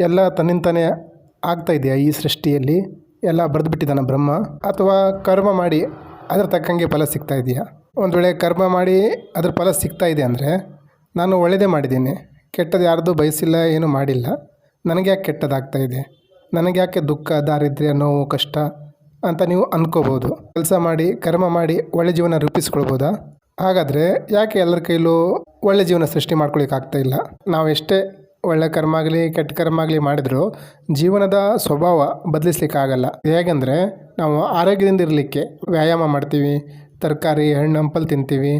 ಎಲ್ಲ ತನ್ನಿಂತಾನೇ ಆಗ್ತಾ ಇದೆಯಾ ಈ ಸೃಷ್ಟಿಯಲ್ಲಿ? ಎಲ್ಲ ಬರೆದುಬಿಟ್ಟಿದ್ದಾನ ಬ್ರಹ್ಮ? ಅಥವಾ ಕರ್ಮ ಮಾಡಿ ಅದ್ರ ತಕ್ಕಂಗೆ ಫಲ ಸಿಗ್ತಾ ಇದೆಯಾ? ಒಂದು ವೇಳೆ ಕರ್ಮ ಮಾಡಿ ಅದ್ರ ಫಲ ಸಿಗ್ತಾ ಇದೆ ಅಂದರೆ ನಾನು ಒಳ್ಳೆಯದೇ ಮಾಡಿದ್ದೀನಿ, ಕೆಟ್ಟದ್ದು ಯಾರ್ದು ಬಯಸಿಲ್ಲ, ಏನೂ ಮಾಡಿಲ್ಲ, ನನಗೆ ಯಾಕೆ ಕೆಟ್ಟದಾಗ್ತಾ ಇದೆ, ನನಗೆ ಯಾಕೆ ದುಃಖ, ದಾರಿದ್ರ್ಯ, ನೋವು, ಕಷ್ಟ ಅಂತ ನೀವು ಅಂದ್ಕೋಬೋದು. ಕೆಲಸ ಮಾಡಿ ಕರ್ಮ ಮಾಡಿ ಒಳ್ಳೆ ಜೀವನ ರೂಪಿಸ್ಕೊಳ್ಬೋದಾ? ಹಾಗಾದರೆ ಯಾಕೆ ಎಲ್ಲರ ಕೈಲೂ ಒಳ್ಳೆ ಜೀವನ ಸೃಷ್ಟಿ ಮಾಡ್ಕೊಳಿಕ್ಕಾಗ್ತಾ ಇಲ್ಲ? ನಾವು ಎಷ್ಟೇ ಒಳ್ಳೆ ಕರ್ಮ ಆಗಲಿ ಕೆಟ್ಟ ಕರ್ಮ ಆಗಲಿ ಮಾಡಿದರೂ ಜೀವನದ ಸ್ವಭಾವ ಬದಲಿಸ್ಲಿಕ್ಕಾಗಲ್ಲ. ಹೇಗೆಂದರೆ ನಾವು ಆರೋಗ್ಯದಿಂದ ಇರಲಿಕ್ಕೆ ವ್ಯಾಯಾಮ ಮಾಡ್ತೀವಿ, ತರಕಾರಿ ಹಣ್ಣು ಹಂಪಲು ತಿಂತೀವಿ,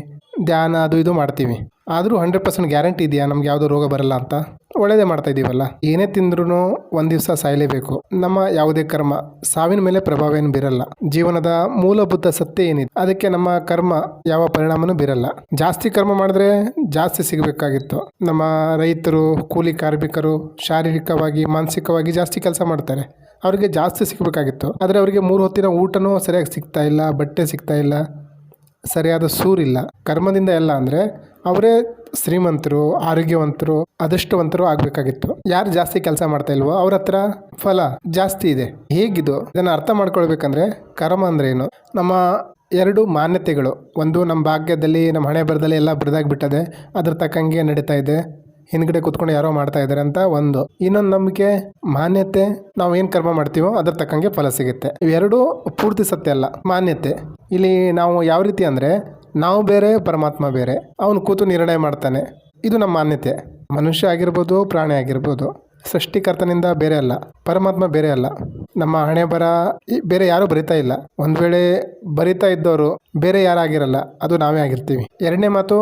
ಧ್ಯಾನ ಅದು ಇದು ಮಾಡ್ತೀವಿ. ಆದರೂ 100% ಗ್ಯಾರಂಟಿ ಇದೆಯಾ ನಮ್ಗೆ ಯಾವುದೋ ರೋಗ ಬರಲ್ಲ ಅಂತ? ಒಳ್ಳೆಯದೇ ಮಾಡ್ತಾ ಇದ್ದೀವಲ್ಲ. ಏನೇ ತಿಂದ್ರೂ ಒಂದು ದಿವಸ ಸಾಯಲೇಬೇಕು. ನಮ್ಮ ಯಾವುದೇ ಕರ್ಮ ಸಾವಿನ ಮೇಲೆ ಪ್ರಭಾವ ಏನು ಬೀರಲ್ಲ. ಜೀವನದ ಮೂಲಭೂತ ಸತ್ಯ ಏನಿದೆ ಅದಕ್ಕೆ ನಮ್ಮ ಕರ್ಮ ಯಾವ ಪರಿಣಾಮನೂ ಬೀರಲ್ಲ. ಜಾಸ್ತಿ ಕರ್ಮ ಮಾಡಿದ್ರೆ ಜಾಸ್ತಿ ಸಿಗಬೇಕಾಗಿತ್ತು. ನಮ್ಮ ರೈತರು, ಕೂಲಿ ಕಾರ್ಮಿಕರು ಶಾರೀರಿಕವಾಗಿ ಮಾನಸಿಕವಾಗಿ ಜಾಸ್ತಿ ಕೆಲಸ ಮಾಡ್ತಾರೆ, ಅವರಿಗೆ ಜಾಸ್ತಿ ಸಿಗಬೇಕಾಗಿತ್ತು. ಆದರೆ ಅವರಿಗೆ 3 ಹೊತ್ತಿನ ಊಟನೂ ಸರಿಯಾಗಿ ಸಿಗ್ತಾ ಇಲ್ಲ, ಬಟ್ಟೆ ಸಿಗ್ತಾ ಇಲ್ಲ, ಸರಿಯಾದ ಸೂರಿಲ್ಲ. ಕರ್ಮದಿಂದ ಎಲ್ಲ ಅಂದರೆ ಅವರೇ ಶ್ರೀಮಂತರು, ಆರೋಗ್ಯವಂತರು, ಅದೃಷ್ಟವಂತರು ಆಗಬೇಕಾಗಿತ್ತು. ಯಾರು ಜಾಸ್ತಿ ಕೆಲಸ ಮಾಡ್ತಾ ಇಲ್ವೋ ಅವ್ರ ಹತ್ರ ಫಲ ಜಾಸ್ತಿ ಇದೆ. ಹೇಗಿದು? ಇದನ್ನು ಅರ್ಥ ಮಾಡ್ಕೊಳ್ಬೇಕಂದ್ರೆ ಕರ್ಮ ಅಂದ್ರೆ ಏನು? ನಮ್ಮ 2 ಮಾನ್ಯತೆಗಳು. ಒಂದು ನಮ್ಮ ಭಾಗ್ಯದಲ್ಲಿ, ನಮ್ಮ ಹಣೆ ಬರದಲ್ಲಿ ಎಲ್ಲ ಬರೆದಾಗ್ಬಿಟ್ಟದೆ, ಅದ್ರ ತಕ್ಕಂಗೆ ನಡೀತಾ ಇದೆ, ಹಿಂದ್ಗಡೆ ಕೂತ್ಕೊಂಡು ಯಾರೋ ಮಾಡ್ತಾ ಇದ್ದಾರೆ ಅಂತ ಒಂದು. ಇನ್ನೊಂದು ನಂಬಿಕೆ, ಮಾನ್ಯತೆ, ನಾವು ಏನು ಕರ್ಮ ಮಾಡ್ತೀವೋ ಅದ್ರ ತಕ್ಕಂಗೆ ಫಲ ಸಿಗುತ್ತೆ. ಇವೆರಡೂ ಪೂರ್ತಿ ಸತ್ಯ ಅಲ್ಲ. ಮಾನ್ಯತೆ ಇಲ್ಲಿ ನಾವು ಯಾವ ರೀತಿ ಅಂದರೆ, ನಾವು ಬೇರೆ ಪರಮಾತ್ಮ ಬೇರೆ, ಅವನು ಕೂತು ನಿರ್ಣಯ ಮಾಡ್ತಾನೆ, ಇದು ನಮ್ಮ ಮಾನ್ಯತೆ. ಮನುಷ್ಯ ಆಗಿರ್ಬೋದು, ಪ್ರಾಣಿ ಆಗಿರ್ಬೋದು, ಸೃಷ್ಟಿಕರ್ತನಿಂದ ಬೇರೆ ಅಲ್ಲ, ಪರಮಾತ್ಮ ಬೇರೆ ಅಲ್ಲ. ನಮ್ಮ ಹಣೆ ಬರ ಬೇರೆ ಯಾರೂ ಬರಿತಾ ಇಲ್ಲ. ಒಂದು ವೇಳೆ ಬರಿತಾ ಇದ್ದವರು ಬೇರೆ ಯಾರಾಗಿರಲ್ಲ, ಅದು ನಾವೇ ಆಗಿರ್ತೀವಿ. ಎರಡನೇ ಮಾತು,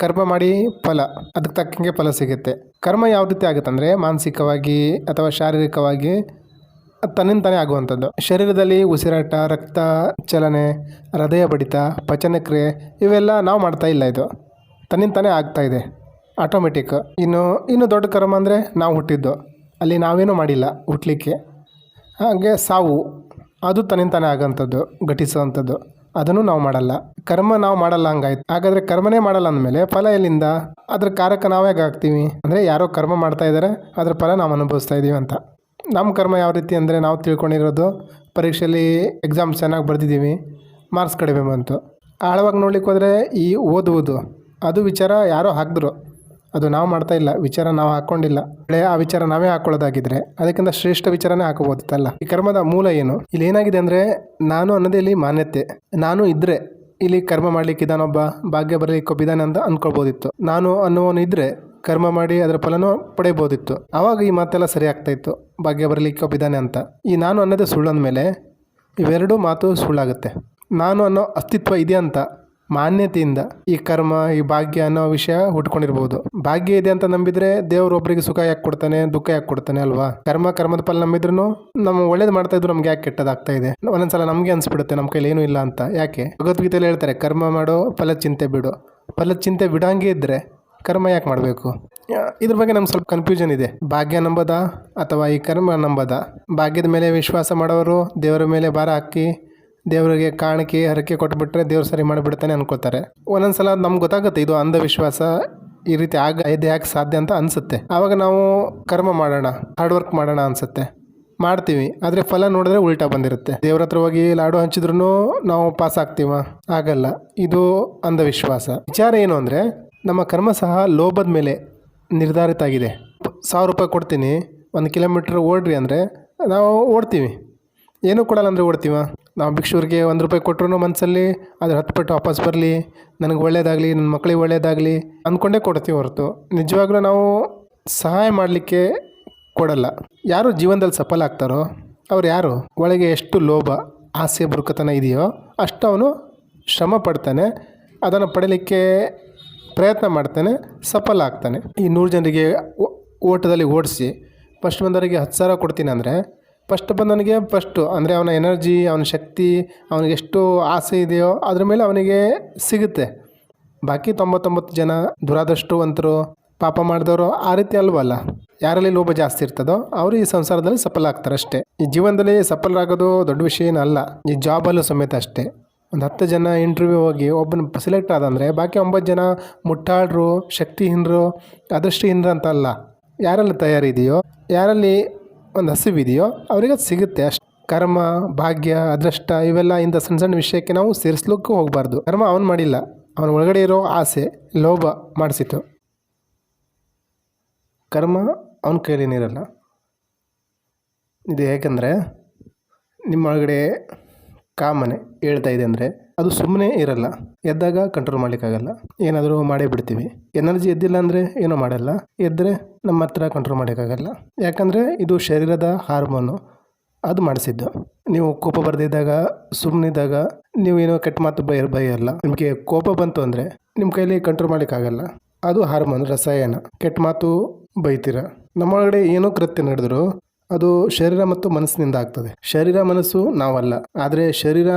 ಕರ್ಮ ಮಾಡಿ ಫಲ, ಅದಕ್ಕೆ ತಕ್ಕಂಗೆ ಫಲ ಸಿಗುತ್ತೆ. ಕರ್ಮ ಯಾವ ರೀತಿ ಆಗುತ್ತಂದರೆ ಮಾನಸಿಕವಾಗಿ ಅಥವಾ ಶಾರೀರಿಕವಾಗಿ ತನ್ನಿಂತಾನೇ ಆಗುವಂಥದ್ದು. ಶರೀರದಲ್ಲಿ ಉಸಿರಾಟ, ರಕ್ತ ಚಲನೆ, ಹೃದಯ ಬಡಿತ, ಪಚನಕ್ರಿಯೆ ಇವೆಲ್ಲ ನಾವು ಮಾಡ್ತಾ ಇಲ್ಲ, ಇದು ತನ್ನಿಂತಾನೇ ಆಗ್ತಾ ಇದೆ, ಆಟೋಮೆಟಿಕ್. ಇನ್ನು ದೊಡ್ಡ ಕರ್ಮ ಅಂದರೆ ನಾವು ಹುಟ್ಟಿದ್ದು, ಅಲ್ಲಿ ನಾವೇನೂ ಮಾಡಿಲ್ಲ ಹುಟ್ಟಲಿಕ್ಕೆ. ಹಾಗೆ ಸಾವು, ಅದು ತನ್ನಿಂತಾನೇ ಆಗೋಂಥದ್ದು, ಘಟಿಸುವಂಥದ್ದು, ಅದನ್ನು ನಾವು ಮಾಡಲ್ಲ. ಕರ್ಮ ನಾವು ಮಾಡಲ್ಲ ಹಂಗಾಯ್ತು. ಹಾಗಾದರೆ ಕರ್ಮನೇ ಮಾಡಲ್ಲ ಅಂದಮೇಲೆ ಫಲ ಎಲ್ಲಿಂದ? ಅದ್ರ ಕಾರಕ ನಾವೇ ಆಗ್ತೀವಿ. ಅಂದರೆ ಯಾರೋ ಕರ್ಮ ಮಾಡ್ತಾ ಇದ್ದಾರೆ, ಅದ್ರ ಫಲ ನಾವು ಅನುಭವಿಸ್ತಾ ಇದ್ದೀವಿ ಅಂತ. ನಮ್ಮ ಕರ್ಮ ಯಾವ ರೀತಿ ಅಂದರೆ, ನಾವು ತಿಳ್ಕೊಂಡಿರೋದು ಪರೀಕ್ಷೆಯಲ್ಲಿ ಎಕ್ಸಾಮ್ ಚೆನ್ನಾಗಿ ಬರೆದಿದ್ದೀವಿ, ಮಾರ್ಕ್ಸ್ ಕಡಿಮೆ ಬಂತು. ಆಳವಾಗಿ ನೋಡ್ಲಿಕ್ಕೆ ಹೋದರೆ ಈ ಓದುವುದು ಅದು ವಿಚಾರ ಯಾರೋ ಹಾಕಿದ್ರು, ಅದು ನಾವು ಮಾಡ್ತಾ ಇಲ್ಲ, ವಿಚಾರ ನಾವು ಹಾಕ್ಕೊಂಡಿಲ್ಲ. ಆ ವಿಚಾರ ನಾವೇ ಹಾಕ್ಕೊಳ್ಳೋದಾಗಿದ್ರೆ ಅದಕ್ಕಿಂತ ಶ್ರೇಷ್ಠ ವಿಚಾರನೇ ಹಾಕೋಬೋದಿತ್ತಲ್ಲ. ಈ ಕರ್ಮದ ಮೂಲ ಏನು? ಇಲ್ಲಿ ಏನಾಗಿದೆ ಅಂದರೆ, ನಾನು ಅನ್ನೋದೇ ಇಲ್ಲಿ ಮಾನ್ಯತೆ. ನಾನು ಇದ್ದರೆ ಇಲ್ಲಿ ಕರ್ಮ ಮಾಡ್ಲಿಕ್ಕೆ ಇದ್ದಾನೊಬ್ಬ, ಭಾಗ್ಯ ಬರಲಿಕ್ಕೆ ಒಬ್ಬಿದ್ದಾನೆ ಅಂತ ಅಂದ್ಕೊಳ್ಬೋದಿತ್ತು. ನಾನು ಅನ್ನೋನು ಇದ್ದರೆ ಕರ್ಮ ಮಾಡಿ ಅದರ ಫಲನೂ ಪಡೆಯಬೋದಿತ್ತು. ಆವಾಗ ಈ ಮಾತೆಲ್ಲ ಸರಿ ಆಗ್ತಾ ಇತ್ತು, ಭಾಗ್ಯ ಬರಲಿಕ್ಕೆ ಒಬ್ಬಿದ್ದಾನೆ ಅಂತ. ಈ ನಾನು ಅನ್ನೋದೇ ಸುಳ್ಳು ಅಂದಮೇಲೆ ಇವೆರಡೂ ಮಾತು ಸುಳ್ಳಾಗುತ್ತೆ. ನಾನು ಅನ್ನೋ ಅಸ್ತಿತ್ವ ಇದೆ ಅಂತ ಮಾನ್ಯತೆಯಿಂದ ಈ ಕರ್ಮ, ಈ ಭಾಗ್ಯ ಅನ್ನೋ ವಿಷಯ ಹುಟ್ಕೊಂಡಿರ್ಬೋದು. ಭಾಗ್ಯ ಇದೆ ಅಂತ ನಂಬಿದ್ರೆ ದೇವರು ಒಬ್ಬರಿಗೆ ಸುಖ ಯಾಕೆ ಕೊಡ್ತಾನೆ, ದುಃಖ ಯಾಕೆ ಕೊಡ್ತಾನೆ ಅಲ್ವಾ? ಕರ್ಮದ ಫಲ ನಂಬಿದ್ರು ನಮ್ಮ ಒಳ್ಳೇದು ಮಾಡ್ತಾ ಇದ್ರು ನಮ್ಗೆ ಯಾಕೆ ಕೆಟ್ಟದಾಗ್ತಾ ಇದೆ? ಒಂದೊಂದ್ಸಲ ನಮ್ಗೆ ಅನ್ಸ್ಬಿಡುತ್ತೆ ನಮ್ಮ ಕೈಲಿ ಏನೂ ಇಲ್ಲ ಅಂತ. ಯಾಕೆ? ಭಗವದ್ಗೀತೆಯಲ್ಲಿ ಹೇಳ್ತಾರೆ, ಕರ್ಮ ಮಾಡೋ ಫಲದ ಚಿಂತೆ ಬಿಡು. ಫಲದ ಚಿಂತೆ ಬಿಡಂಗೆ ಇದ್ದರೆ ಕರ್ಮ ಯಾಕೆ ಮಾಡಬೇಕು? ಇದ್ರ ಬಗ್ಗೆ ನಮ್ಗೆ ಸ್ವಲ್ಪ ಕನ್ಫ್ಯೂಷನ್ ಇದೆ. ಭಾಗ್ಯ ನಂಬೋದ ಅಥವಾ ಈ ಕರ್ಮ ನಂಬೋದ? ಭಾಗ್ಯದ ಮೇಲೆ ವಿಶ್ವಾಸ ಮಾಡೋರು ದೇವರ ಮೇಲೆ ಭಾರ ಹಾಕಿ ದೇವರಿಗೆ ಕಾಣಿಕೆ ಹರಕೆ ಕೊಟ್ಬಿಟ್ರೆ ದೇವ್ರು ಸರಿ ಮಾಡಿಬಿಡ್ತಾನೆ ಅನ್ಕೋತಾರೆ. ಒಂದೊಂದ್ಸಲ ನಮ್ಗೆ ಗೊತ್ತಾಗುತ್ತೆ ಇದು ಅಂಧವಿಶ್ವಾಸ, ಈ ರೀತಿ ಇದು ಯಾಕೆ ಸಾಧ್ಯ ಅಂತ ಅನಿಸುತ್ತೆ. ಆವಾಗ ನಾವು ಕರ್ಮ ಮಾಡೋಣ, ಹಾರ್ಡ್ ವರ್ಕ್ ಮಾಡೋಣ ಅನಿಸುತ್ತೆ, ಮಾಡ್ತೀವಿ. ಆದರೆ ಫಲ ನೋಡಿದ್ರೆ ಉಲ್ಟಾ ಬಂದಿರುತ್ತೆ. ದೇವ್ರ ಹತ್ರ ಹೋಗಿ ಲಾಡು ಹಂಚಿದ್ರು ನಾವು ಪಾಸ್ ಆಗ್ತೀವ? ಆಗಲ್ಲ. ಇದು ಅಂಧವಿಶ್ವಾಸ. ವಿಚಾರ ಏನು ಅಂದರೆ, ನಮ್ಮ ಕರ್ಮ ಸಹ ಲೋಭದ ಮೇಲೆ ನಿರ್ಧಾರಿತ ಆಗಿದೆ. 1000 ರೂಪಾಯಿ ಕೊಡ್ತೀನಿ, 1 ಕಿಲೋಮೀಟ್ರ್ ಓಡ್ರಿ ಅಂದರೆ ನಾವು ಓಡ್ತೀವಿ. ಏನೂ ಕೊಡಲ್ಲ ಅಂದರೆ ಓಡ್ತೀವ? ನಾವು ಭಿಕ್ಷುವರಿಗೆ 1 ರೂಪಾಯಿ ಕೊಟ್ಟರು ಮನಸ್ಸಲ್ಲಿ ಅದ್ರ 10 ಪಟ್ಟು ವಾಪಸ್ ಬರಲಿ, ನನಗೆ ಒಳ್ಳೇದಾಗಲಿ, ನನ್ನ ಮಕ್ಕಳಿಗೆ ಒಳ್ಳೇದಾಗಲಿ ಅಂದ್ಕೊಂಡೇ ಕೊಡ್ತೀವಿ ಹೊರತು ನಿಜವಾಗ್ಲೂ ನಾವು ಸಹಾಯ ಮಾಡಲಿಕ್ಕೆ ಕೊಡಲ್ಲ. ಯಾರು ಜೀವನದಲ್ಲಿ ಸಫಲ ಆಗ್ತಾರೋ ಅವ್ರು ಯಾರು? ಒಳಗೆ ಎಷ್ಟು ಲೋಭ, ಆಸೆ, ಬುರುಕತನ ಇದೆಯೋ ಅಷ್ಟು ಅವನು ಶ್ರಮ ಪಡ್ತಾನೆ, ಅದನ್ನು ಪಡೀಲಿಕ್ಕೆ ಪ್ರಯತ್ನ ಮಾಡ್ತಾನೆ, ಸಫಲ ಆಗ್ತಾನೆ. ಈ 100 ಜನರಿಗೆ ಓಟದಲ್ಲಿ ಓಡಿಸಿ ಫಸ್ಟ್ ಬಂದವರಿಗೆ 10,000 ಕೊಡ್ತೀನಿ ಅಂದರೆ ಫಸ್ಟ್ ಬಂದವನಿಗೆ ಫಸ್ಟು ಅಂದರೆ ಅವನ ಎನರ್ಜಿ, ಅವನ ಶಕ್ತಿ, ಅವನಿಗೆ ಎಷ್ಟು ಆಸೆ ಇದೆಯೋ ಅದ್ರ ಮೇಲೆ ಅವನಿಗೆ ಸಿಗುತ್ತೆ. ಬಾಕಿ 99 ಜನ ದುರಾದೃಷ್ಟವಂತರು, ಪಾಪ ಮಾಡಿದವರು ಆ ರೀತಿ ಅಲ್ವಲ್ಲ. ಯಾರಲ್ಲಿ ಲೋಭ ಜಾಸ್ತಿ ಇರ್ತದೋ ಅವರು ಈ ಸಂಸಾರದಲ್ಲಿ ಸಫಲ ಆಗ್ತಾರೆ ಅಷ್ಟೇ. ಈ ಜೀವನದಲ್ಲಿ ಸಫಲರಾಗೋದು ದೊಡ್ಡ ವಿಷಯ ಏನಲ್ಲ, ಈ ಜಾಬಲ್ಲೂ ಸಮೇತ ಅಷ್ಟೇ. ಒಂದು 10 ಜನ ಇಂಟರ್ವ್ಯೂ ಹೋಗಿ ಒಬ್ಬನ ಸೆಲೆಕ್ಟ್ ಆದಂದರೆ ಬಾಕಿ 9 ಜನ ಮುಟ್ಟಾಳರು, ಶಕ್ತಿಹೀನರು, ಅದೃಷ್ಟಹೀನರು ಅಂತ ಅಲ್ಲ. ಯಾರಲ್ಲಿ ತಯಾರಿದೆಯೋ, ಯಾರಲ್ಲಿ ಒಂದು ಹಸಿವಿದೆಯೋ ಅವರಿಗೆ ಅದು ಸಿಗುತ್ತೆ ಅಷ್ಟು. ಕರ್ಮ, ಭಾಗ್ಯ, ಅದೃಷ್ಟ ಇವೆಲ್ಲ ಇಂಥ ಸಣ್ಣ ಸಣ್ಣ ವಿಷಯಕ್ಕೆ ನಾವು ಸೇರಿಸ್ಲಿಕ್ಕೂ ಹೋಗಬಾರ್ದು. ಕರ್ಮ ಅವನು ಮಾಡಿಲ್ಲ, ಅವನ ಒಳಗಡೆ ಇರೋ ಆಸೆ, ಲೋಭ ಮಾಡಿಸಿತು. ಕರ್ಮ ಅವನ ಕೈಲೇನಿರಲ್ಲ. ಇದು ಹೇಗೆಂದರೆ, ನಿಮ್ಮ ಒಳಗಡೆ ಕಾಮನೆ ಹೇಳ್ತಾ ಇದೆ ಅಂದರೆ ಅದು ಸುಮ್ಮನೆ ಇರಲ್ಲ. ಎದ್ದಾಗ ಕಂಟ್ರೋಲ್ ಮಾಡಲಿಕ್ಕಾಗಲ್ಲ, ಏನಾದರೂ ಮಾಡೇ ಬಿಡ್ತೀವಿ. ಎನರ್ಜಿ ಎದ್ದಿಲ್ಲ ಅಂದರೆ ಏನೂ ಮಾಡಲ್ಲ, ಎದ್ದರೆ ನಮ್ಮ ಹತ್ರ ಕಂಟ್ರೋಲ್ ಮಾಡೋಕ್ಕಾಗಲ್ಲ. ಯಾಕಂದರೆ ಇದು ಶರೀರದ ಹಾರ್ಮೋನು, ಅದು ಮಾಡಿಸಿದ್ದು. ನೀವು ಕೋಪ ಬರೆದಿದ್ದಾಗ, ಸುಮ್ಮನಿದ್ದಾಗ ನೀವೇನೋ ಕೆಟ್ಟ ಮಾತು ಬೈಯಲ್ಲ. ನಿಮಗೆ ಕೋಪ ಬಂತು ಅಂದರೆ ನಿಮ್ಮ ಕೈಲಿ ಕಂಟ್ರೋಲ್ ಮಾಡೋಕ್ಕಾಗಲ್ಲ. ಅದು ಹಾರ್ಮೋನ್, ರಸಾಯನ. ಕೆಟ್ಟ ಮಾತು ಬೈತೀರ. ನಮ್ಮೊಳಗಡೆ ಏನೋ ಕೃತ್ಯ ನಡೆದ್ರು ಅದು ಶರೀರ ಮತ್ತು ಮನಸ್ಸಿನಿಂದ ಆಗ್ತದೆ. ಶರೀರ ಮನಸ್ಸು ನಾವಲ್ಲ, ಆದರೆ ಶರೀರ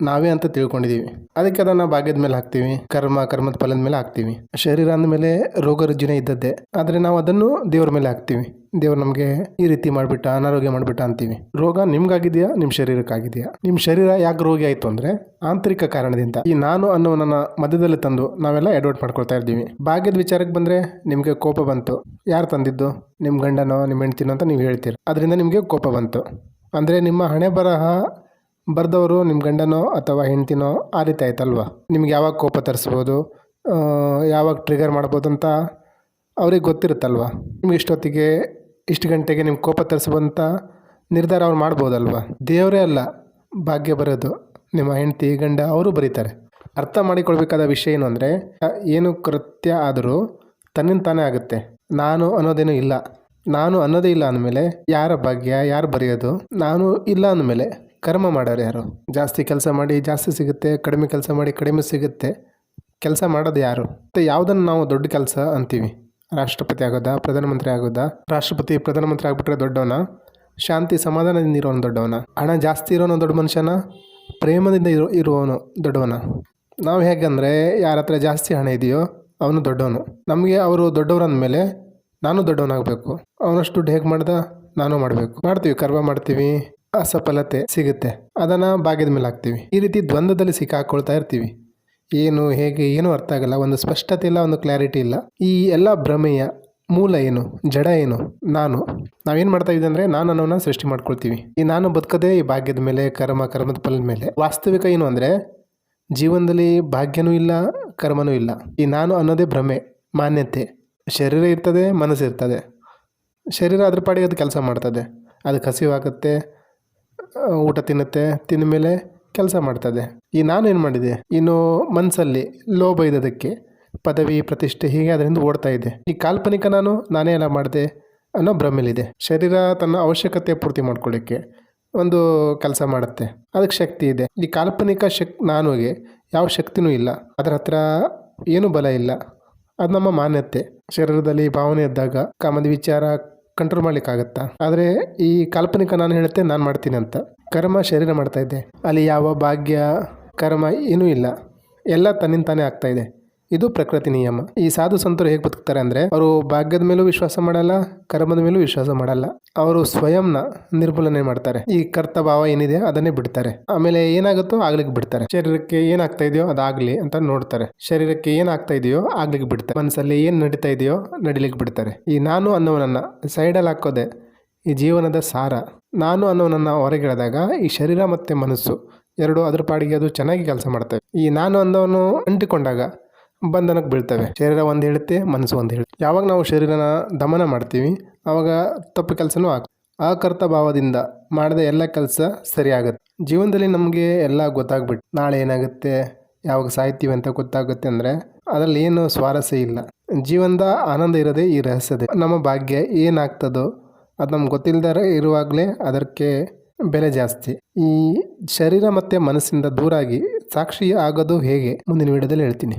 ನಾವೇ ಅಂತ ತಿಳ್ಕೊಂಡಿದ್ದೀವಿ. ಅದಕ್ಕೆ ಅದನ್ನು ಭಾಗ್ಯದ ಮೇಲೆ ಹಾಕ್ತೀವಿ, ಕರ್ಮದ ಫಲದ ಮೇಲೆ ಹಾಕ್ತೀವಿ. ಶರೀರ ಅಂದಮೇಲೆ ರೋಗ ರುಜಿನ ಇದ್ದದ್ದೇ, ಆದರೆ ನಾವು ಅದನ್ನು ದೇವ್ರ ಮೇಲೆ ಹಾಕ್ತೀವಿ. ದೇವ್ರು ನಮಗೆ ಈ ರೀತಿ ಮಾಡಿಬಿಟ್ಟ, ಅನಾರೋಗ್ಯ ಮಾಡಿಬಿಟ್ಟ ಅಂತೀವಿ. ರೋಗ ನಿಮ್ಗಾಗಿದೆಯಾ, ನಿಮ್ಮ ಶರೀರಕ್ಕಾಗಿದೆಯಾ? ನಿಮ್ಮ ಶರೀರ ಯಾಕೆ ರೋಗಿ ಆಯಿತು ಅಂದರೆ ಆಂತರಿಕ ಕಾರಣದಿಂದ. ಈ ನಾನು ಅನ್ನೋನನ್ನ ಮಧ್ಯದಲ್ಲಿ ತಂದು ನಾವೆಲ್ಲ ಎಡವಟ್ ಮಾಡ್ಕೊಳ್ತಾ ಇದ್ದೀವಿ. ಭಾಗ್ಯದ ವಿಚಾರಕ್ಕೆ ಬಂದರೆ ನಿಮಗೆ ಕೋಪ ಬಂತು. ಯಾರು ತಂದಿದ್ದು? ನಿಮ್ಮ ಗಂಡನೋ ನಿಮ್ಮ ಹೆಂಡ್ತಿನೋ ಅಂತ ನೀವು ಹೇಳ್ತೀರಿ. ಅದರಿಂದ ನಿಮಗೆ ಕೋಪ ಬಂತು ಅಂದರೆ ನಿಮ್ಮ ಹಣೆ ಬರಹ ಬರೆದವರು ನಿಮ್ಮ ಗಂಡನೋ ಅಥವಾ ಹೆಂಡ್ತಿನೋ ಆ ರೀತಿ ಆಯ್ತಲ್ವ. ನಿಮ್ಗೆ ಯಾವಾಗ ಕೋಪ ತರಿಸ್ಬೋದು, ಯಾವಾಗ ಟ್ರಿಗರ್ ಮಾಡ್ಬೋದು ಅಂತ ಅವ್ರಿಗೆ ಗೊತ್ತಿರುತ್ತಲ್ವ. ನಿಮ್ಗೆ ಇಷ್ಟೊತ್ತಿಗೆ ಇಷ್ಟು ಗಂಟೆಗೆ ನಿಮ್ಮ ಕೋಪ ತರಿಸ್ಬೋದಂತ ನಿರ್ಧಾರ ಅವ್ರು ಮಾಡ್ಬೋದಲ್ವ. ದೇವರೇ ಅಲ್ಲ ಭಾಗ್ಯ ಬರೋದು, ನಿಮ್ಮ ಹೆಂಡ್ತಿ ಗಂಡ ಅವರು ಬರೀತಾರೆ. ಅರ್ಥ ಮಾಡಿಕೊಳ್ಬೇಕಾದ ವಿಷಯ ಏನು ಅಂದರೆ, ಏನು ಕೃತ್ಯ ಆದರೂ ತನ್ನಿಂದ ತಾನೇ ಆಗುತ್ತೆ. ನಾನು ಅನ್ನೋದೇನೂ ಇಲ್ಲ. ನಾನು ಅನ್ನೋದೇ ಇಲ್ಲ ಅಂದಮೇಲೆ ಯಾರ ಭಾಗ್ಯ, ಯಾರು ಬರೆಯೋದು? ನಾನು ಇಲ್ಲ ಅಂದಮೇಲೆ ಕರ್ಮ ಮಾಡೋರು ಯಾರು? ಜಾಸ್ತಿ ಕೆಲಸ ಮಾಡಿ ಜಾಸ್ತಿ ಸಿಗುತ್ತೆ, ಕಡಿಮೆ ಕೆಲಸ ಮಾಡಿ ಕಡಿಮೆ ಸಿಗುತ್ತೆ. ಕೆಲಸ ಮಾಡೋದು ಯಾರು? ಮತ್ತು ಯಾವುದನ್ನು ನಾವು ದೊಡ್ಡ ಕೆಲಸ ಅಂತೀವಿ? ರಾಷ್ಟ್ರಪತಿ ಆಗೋದಾ, ಪ್ರಧಾನಮಂತ್ರಿ ಆಗೋದಾ? ರಾಷ್ಟ್ರಪತಿ ಪ್ರಧಾನಮಂತ್ರಿ ಆಗ್ಬಿಟ್ರೆ ದೊಡ್ಡವನ? ಶಾಂತಿ ಸಮಾಧಾನದಿಂದ ಇರೋನು ದೊಡ್ಡವನ? ಹಣ ಜಾಸ್ತಿ ಇರೋನು ದೊಡ್ಡ ಮನುಷ್ಯನ? ಪ್ರೇಮದಿಂದ ಇರುವವನು ದೊಡ್ಡವನ? ನಾವು ಹೇಗಂದರೆ, ಯಾರ ಹತ್ರ ಜಾಸ್ತಿ ಹಣ ಇದೆಯೋ ಅವನು ದೊಡ್ಡವನು. ನಮಗೆ ಅವರು ದೊಡ್ಡವರು ಅಂದಮೇಲೆ ನಾನು ದೊಡ್ಡವನಾಗಬೇಕು. ಅವನಷ್ಟು ದುಡ್ಡು ಹೇಗೆ ಮಾಡ್ದ, ನಾನು ಮಾಡಬೇಕು. ಮಾಡ್ತೀವಿ, ಕರ್ಮ ಮಾಡ್ತೀವಿ, ಅಸಫಲತೆ ಸಿಗುತ್ತೆ, ಅದನ್ನು ಭಾಗ್ಯದ ಮೇಲೆ ಹಾಕ್ತೀವಿ. ಈ ರೀತಿ ದ್ವಂದ್ವದಲ್ಲಿ ಸಿಕ್ಕಾಕೊಳ್ತಾ ಇರ್ತೀವಿ. ಏನು, ಹೇಗೆ, ಏನೂ ಅರ್ಥ ಆಗಲ್ಲ. ಒಂದು ಸ್ಪಷ್ಟತೆ ಇಲ್ಲ, ಒಂದು ಕ್ಲಾರಿಟಿ ಇಲ್ಲ. ಈ ಎಲ್ಲ ಭ್ರಮೆಯ ಮೂಲ ಏನು, ಜಡ ಏನು? ನಾವೇನು ಮಾಡ್ತಾ ಇದ್ದೀವಿ ಅಂದರೆ ನಾನು ಅನ್ನೋನ ಸೃಷ್ಟಿ ಮಾಡ್ಕೊಳ್ತೀವಿ. ಈ ನಾನು ಬದುಕದೇ ಈ ಭಾಗ್ಯದ ಮೇಲೆ, ಕರ್ಮದ ಫಲದ ಮೇಲೆ. ವಾಸ್ತವಿಕ ಏನು ಅಂದರೆ ಜೀವನದಲ್ಲಿ ಭಾಗ್ಯನೂ ಇಲ್ಲ, ಕರ್ಮನೂ ಇಲ್ಲ. ಈ ನಾನು ಅನ್ನೋದೇ ಭ್ರಮೆ, ಮಾನ್ಯತೆ. ಶರೀರ ಇರ್ತದೆ, ಮನಸ್ಸು ಇರ್ತದೆ. ಶರೀರ ಅದ್ರ ಪಾಡಿಗೆ ಅದು ಕೆಲಸ ಮಾಡ್ತದೆ. ಅದಕ್ಕೆ ಹಸಿವಾಗುತ್ತೆ, ಊಟ ತಿಂದ ಮೇಲೆ ಕೆಲಸ ಮಾಡ್ತದೆ. ಈ ನಾನು ಏನು ಮಾಡಿದೆ, ಇನ್ನು ಮನಸ್ಸಲ್ಲಿ ಲೋಭ ಇದ್ದದಕ್ಕೆ ಪದವಿ, ಪ್ರತಿಷ್ಠೆ, ಹೀಗೆ ಅದರಿಂದ ಓಡ್ತಾ ಇದೆ. ಈ ಕಾಲ್ಪನಿಕ ನಾನೇ ಎಲ್ಲ ಮಾಡಿದೆ ಅನ್ನೋ ಭ್ರಮೆಲಿದೆ. ಶರೀರ ತನ್ನ ಅವಶ್ಯಕತೆ ಪೂರ್ತಿ ಮಾಡ್ಕೊಳ್ಳಿಕ್ಕೆ ಒಂದು ಕೆಲಸ ಮಾಡುತ್ತೆ, ಅದಕ್ಕೆ ಶಕ್ತಿ ಇದೆ. ಈ ಕಾಲ್ಪನಿಕ ನಾನುಗೆ ಯಾವ ಶಕ್ತಿನೂ ಇಲ್ಲ, ಅದರ ಹತ್ರ ಏನೂ ಬಲ ಇಲ್ಲ. ಅದು ನಮ್ಮ ಮಾನ್ಯತೆ. ಶರೀರದಲ್ಲಿ ಭಾವನೆ ಇದ್ದಾಗ ಕಾಮದ ವಿಚಾರ ಕಂಟ್ರೋಲ್ ಮಾಡ್ಲಿಕ್ಕಾಗತ್ತಾ? ಆದರೆ ಈ ಕಾಲ್ಪನಿಕ ನಾನು ಹೇಳುತ್ತೆ ನಾನು ಮಾಡ್ತೀನಿ ಅಂತ. ಕರ್ಮ ಶರೀರ ಮಾಡ್ತಾ ಇದೆ, ಅಲ್ಲಿ ಯಾವ ಭಾಗ್ಯ, ಕರ್ಮ ಏನೂ ಇಲ್ಲ. ಎಲ್ಲ ತನ್ನಿಂದ ತಾನೇ ಆಗ್ತಾ ಇದೆ. ಇದು ಪ್ರಕೃತಿ ನಿಯಮ. ಈ ಸಾಧು ಸಂತರು ಹೇಗೆ ಬದುಕ್ತಾರೆ ಅಂದರೆ, ಅವರು ಭಾಗ್ಯದ ಮೇಲೂ ವಿಶ್ವಾಸ ಮಾಡಲ್ಲ, ಕರ್ಮದ ಮೇಲೂ ವಿಶ್ವಾಸ ಮಾಡಲ್ಲ. ಅವರು ಸ್ವಯಂನ ನಿರ್ಮೂಲನೆ ಮಾಡ್ತಾರೆ. ಈ ಕರ್ತ ಭಾವ ಏನಿದೆ ಅದನ್ನೇ ಬಿಡ್ತಾರೆ. ಆಮೇಲೆ ಏನಾಗುತ್ತೋ ಆಗ್ಲಿಕ್ಕೆ ಬಿಡ್ತಾರೆ. ಶರೀರಕ್ಕೆ ಏನಾಗ್ತಾ ಇದೆಯೋ ಅದಾಗಲಿ ಅಂತ ನೋಡ್ತಾರೆ. ಶರೀರಕ್ಕೆ ಏನಾಗ್ತಾ ಇದೆಯೋ ಆಗ್ಲಿಕ್ಕೆ ಬಿಡ್ತಾರೆ. ಮನಸ್ಸಲ್ಲಿ ಏನು ನಡೀತಾ ಇದೆಯೋ ನಡಿಲಿಕ್ಕೆ ಬಿಡ್ತಾರೆ. ಈ ನಾನು ಅನ್ನೋನನ್ನ ಸೈಡಲ್ಲಿ ಹಾಕೋದೆ ಈ ಜೀವನದ ಸಾರ. ನಾನು ಅನ್ನೋನನ್ನ ಹೊರಗಿಳಿದಾಗ ಈ ಶರೀರ ಮತ್ತು ಮನಸ್ಸು ಎರಡು ಅದ್ರ ಪಾಡಿಗೆ ಅದು ಚೆನ್ನಾಗಿ ಕೆಲಸ ಮಾಡ್ತವೆ. ಈ ನಾನು ಅನ್ನೋನು ಅಂಟಿಕೊಂಡಾಗ ಬಂಧನಕ್ಕೆ ಬೀಳ್ತವೆ. ಶರೀರ ಒಂದು ಹೇಳುತ್ತೆ, ಮನಸ್ಸು ಒಂದು ಹೇಳುತ್ತೆ. ಯಾವಾಗ ನಾವು ಶರೀರನ ದಮನ ಮಾಡ್ತೀವಿ ಆವಾಗ ತಪ್ಪು ಕೆಲಸನೂ ಅಕರ್ತ ಭಾವದಿಂದ ಮಾಡಿದ ಎಲ್ಲ ಕೆಲಸ ಸರಿಯಾಗುತ್ತೆ. ಜೀವನದಲ್ಲಿ ನಮಗೆ ಎಲ್ಲ ಗೊತ್ತಾಗ್ಬಿಟ್ಟು ನಾಳೆ ಏನಾಗುತ್ತೆ, ಯಾವಾಗ ಸಾಯ್ತೀವಿ ಅಂತ ಗೊತ್ತಾಗುತ್ತೆ ಅಂದರೆ ಅದರಲ್ಲಿ ಏನು ಸ್ವಾರಸ್ಯ ಇಲ್ಲ. ಜೀವನದ ಆನಂದ ಇರೋದೇ ಈ ರಹಸ್ಯದೆ. ನಮ್ಮ ಭಾಗ್ಯ ಏನಾಗ್ತದೋ ಅದು ನಮ್ಗೆ ಗೊತ್ತಿಲ್ಲದೇ ಇರುವಾಗಲೇ ಅದಕ್ಕೆ ಬೆಲೆ ಜಾಸ್ತಿ. ಈ ಶರೀರ ಮತ್ತು ಮನಸ್ಸಿಂದ ದೂರಾಗಿ ಸಾಕ್ಷಿ ಆಗೋದು ಹೇಗೆ ಮುಂದಿನ ವಿಡಿಯೋದಲ್ಲಿ ಹೇಳ್ತೀನಿ.